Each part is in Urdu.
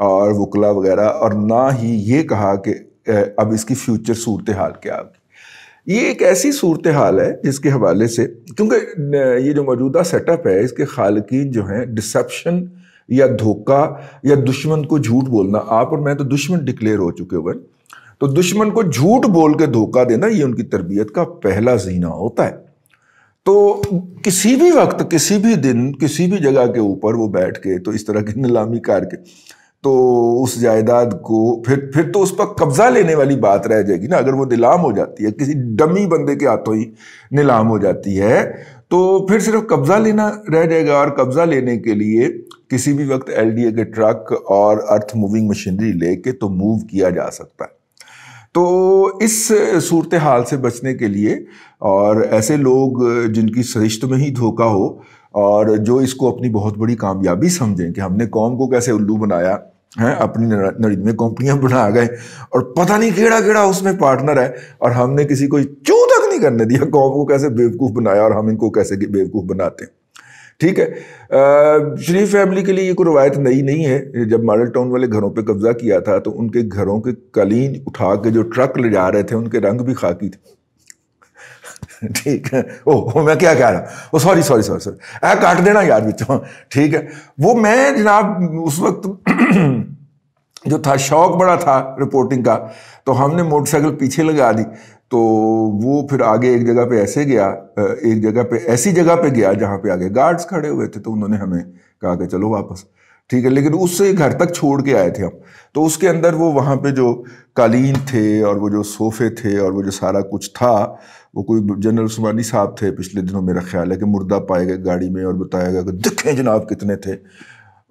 اور وکلا وغیرہ، اور نہ ہی یہ کہا کہ اب اس کی فیوچر صورتحال کیا ہوگی۔ یہ ایک ایسی صورتحال ہے جس کے حوالے سے، کیونکہ یہ جو موجودہ سیٹ اپ ہے اس کے خالقین جو ہیں ڈسیپشن یا دھوکہ یا دشمن کو جھوٹ بولنا، آپ اور میں تو دشمن ڈکلیئر ہو چکے ہوئے، تو دشمن کو جھوٹ بول کے دھوکہ دینا یہ ان کی تربیت کا پہلا زینہ ہوتا ہے۔ تو کسی بھی وقت، کسی بھی دن، کسی بھی جگہ کے اوپر وہ بیٹھ کے تو اس طرح کی نیلامی کر کے تو اس جائیداد کو پھر تو اس پر قبضہ لینے والی بات رہ جائے گی نا۔ اگر وہ نیلام ہو جاتی ہے، کسی ڈمی بندے کے ہاتھوں ہی نیلام ہو جاتی ہے، تو پھر صرف قبضہ لینا رہ جائے گا، اور قبضہ لینے کے لیے کسی بھی وقت LDA کے ٹرک اور ارتھ موونگ مشینری لے کے تو موو کیا جا سکتا ہے۔ تو اس صورتحال سے بچنے کے لیے، اور ایسے لوگ جن کی سرشت میں ہی دھوکہ ہو اور جو اس کو اپنی بہت بڑی کامیابی سمجھیں کہ ہم نے قوم کو کیسے الو بنایا ہے، اپنی 99 کمپنیاں بنا گئے اور پتہ نہیں کیڑا اس میں پارٹنر ہے، اور ہم نے کسی کو چوں تک نہیں کرنے دیا، قوم کو کیسے بیوقوف بنایا اور ہم ان کو کیسے بیوقوف بناتے ہیں۔ ٹھیک ہے، شریف فیملی کے لیے یہ کوئی روایت نئی نہیں ہے۔ جب ماڈل ٹاؤن والے گھروں پہ قبضہ کیا تھا تو ان کے گھروں کے قالین اٹھا کے جو ٹرک لے جا رہے تھے ان کے رنگ بھی خاکی تھے۔ ٹھیک ہے، میں کیا کہہ رہا، سوری کاٹ دینا یار بچوں۔ ٹھیک ہے، وہ میں جناب اس وقت جو تھا شوق بڑا تھا رپورٹنگ کا، تو ہم نے موٹر سائیکل پیچھے لگا دی، تو وہ پھر آگے ایک جگہ پہ ایسی جگہ پہ گیا جہاں پہ آگے گارڈز کھڑے ہوئے تھے، تو انہوں نے ہمیں کہا کہ چلو واپس۔ ٹھیک ہے، لیکن اس سے گھر تک چھوڑ کے آئے تھے ہم، تو اس کے اندر وہ وہاں پہ جو قالین تھے اور وہ جو صوفے تھے اور وہ جو سارا کچھ تھا، وہ کوئی جنرل عثمانی صاحب تھے پچھلے دنوں، میرا خیال ہے کہ مردہ پائے گئے گاڑی میں، اور بتایا گیا کہ دیکھیں جناب کتنے تھے۔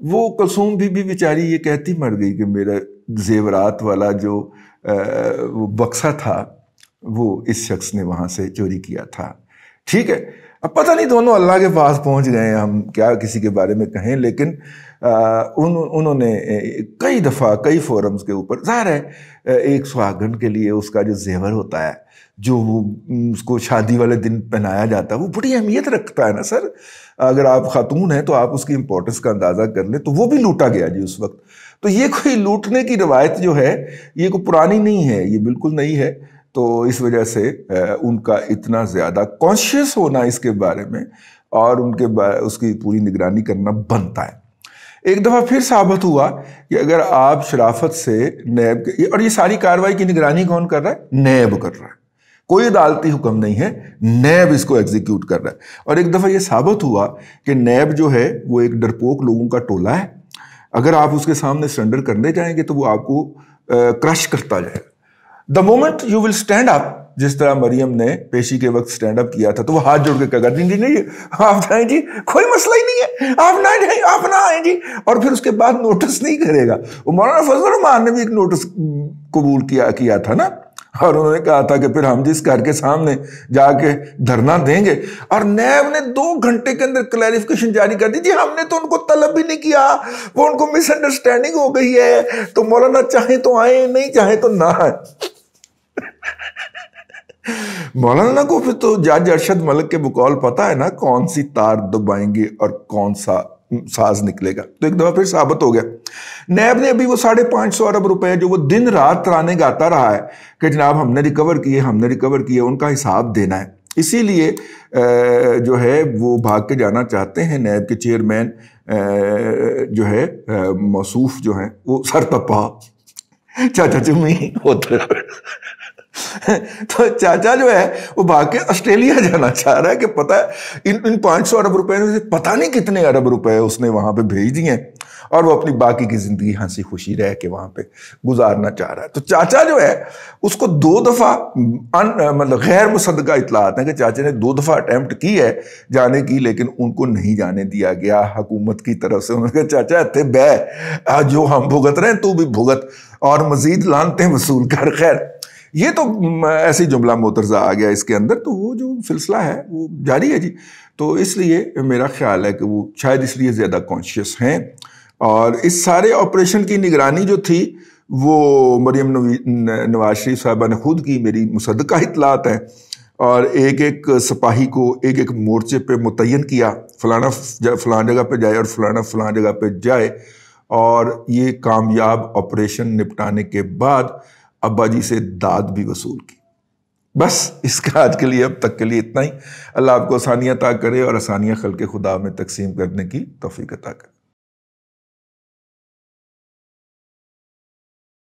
وہ کلثوم بی بی بیچاری یہ کہتی مر گئی کہ میرا زیورات والا جو وہ بکسا تھا وہ اس شخص نے وہاں سے چوری کیا تھا۔ ٹھیک ہے، اب پتہ نہیں دونوں اللہ کے پاس پہنچ گئے ہیں، ہم کیا کسی کے بارے میں کہیں، لیکن انہوں نے کئی دفعہ کئی فورمز کے اوپر، ظاہر ہے ایک سہاگن کے لیے اس کا جو زیور ہوتا ہے، جو اس کو شادی والے دن پہنایا جاتا ہے، وہ بڑی اہمیت رکھتا ہے نا سر۔ اگر آپ خاتون ہیں تو آپ اس کی امپورٹنس کا اندازہ کر لیں، تو وہ بھی لوٹا گیا جی اس وقت۔ تو یہ کوئی لوٹنے کی روایت جو ہے یہ کوئی پرانی نہیں ہے، یہ بالکل نہیں ہے۔ تو اس وجہ سے ان کا اتنا زیادہ کانشیس ہونا اس کے بارے میں اور اس کی پوری نگرانی کرنا بنتا ہے۔ ایک دفعہ پھر ثابت ہوا کہ اگر آپ شرافت سے نیب اور یہ ساری کارروائی کی نگرانی کون کر رہا ہے؟ نیب کر رہا ہے، کوئی عدالتی حکم نہیں ہے، نیب اس کو ایگزیکیوٹ کر رہا ہے۔ اور ایک دفعہ یہ ثابت ہوا کہ نیب جو ہے وہ ایک ڈرپوک لوگوں کا ٹولہ ہے، اگر آپ اس کے سامنے سرنڈر کرنے جائیں گے تو وہ آپ کو کرش کرتا جائے گا۔ The moment you will stand up, جس طرح مریم نے پیشی کے وقت اسٹینڈ اپ کیا تھا، تو وہ ہاتھ جوڑ کے کہا کرتی جی نہیں آپ جائیں جی، کوئی مسئلہ ہی نہیں ہے، آپ نہ جائیں، آپ نہ آئیں جی، اور پھر اس کے بعد نوٹس نہیں کرے گا۔ وہ مولانا فضل الرحمان نے بھی ایک نوٹس قبول کیا تھا نا، اور انہوں نے کہا تھا کہ پھر ہم جس گھر کے سامنے جا کے دھرنا دیں گے، اور نیب نے 2 گھنٹے کے اندر کلیریفیکیشن جاری کر دی، جی ہم نے تو ان کو طلب بھی نہیں کیا، وہ ان کو مس انڈرسٹینڈنگ ہو گئی ہے، تو مولانا چاہیں تو آئیں، نہیں چاہیں تو نہ آئیں۔ مولانا کو پھر تو جج ارشد ملک کے بقول پتہ ہے نا کون سی تار دبائیں گے اور کون سا ساز نکلے گا۔ تو ایک دفعہ پھر ثابت ہو گیا، نیب نے ابھی وہ 550 ارب روپے جو وہ دن رات ترانے گاتا رہا ہے کہ جناب ہم نے ریکور کیے، ان کا حساب دینا ہے، اسی لیے جو ہے وہ بھاگ کے جانا چاہتے ہیں۔ نیب کے چیئرمین جو ہے موصوف جو ہیں وہ سرتپا چاچا چمی ہوتے تو چاچا جو ہے وہ بھاگ کے آسٹریلیا جانا چاہ رہا ہے کہ پتہ ہے ان 500 ارب روپے میں سے پتہ نہیں کتنے ارب روپے اس نے وہاں پہ بھیج دیے ہیں، اور وہ اپنی باقی کی زندگی ہنسی خوشی رہ کے وہاں پہ گزارنا چاہ رہا ہے۔ تو چاچا جو ہے اس کو 2 دفعہ مطلب غیر مصدقہ اطلاعات ہیں کہ چاچا نے 2 دفعہ اٹیمپٹ کی ہے جانے کی، لیکن ان کو نہیں جانے دیا گیا حکومت کی طرف سے۔ انہوں نے کہا چاچا اتنے بہ جو ہم بھگت رہے ہیں تو بھی بھگت، اور مزید لانتیں وصول کر۔ خیر یہ تو ایسی جملہ موترزہ آ گیا اس کے اندر، تو وہ جو سلسلہ ہے وہ جاری ہے جی۔ تو اس لیے میرا خیال ہے کہ وہ شاید اس لیے زیادہ کانشیس ہیں، اور اس سارے آپریشن کی نگرانی جو تھی وہ مریم نواز شریف صاحبہ نے خود کی، میری مصدقہ اطلاعات ہیں، اور ایک ایک سپاہی کو ایک ایک مورچے پہ متعین کیا، فلانا فلاں جگہ پہ جائے اور فلانا فلاں جگہ پہ جائے، اور یہ کامیاب آپریشن نپٹانے کے بعد ابا جی سے داد بھی وصول کی۔ بس اس کا آج کے لیے اب تک کے لیے اتنا ہی۔ اللہ آپ کو آسانیاں عطا کرے اور آسانیاں خلق خدا میں تقسیم کرنے کی توفیق عطا کرے۔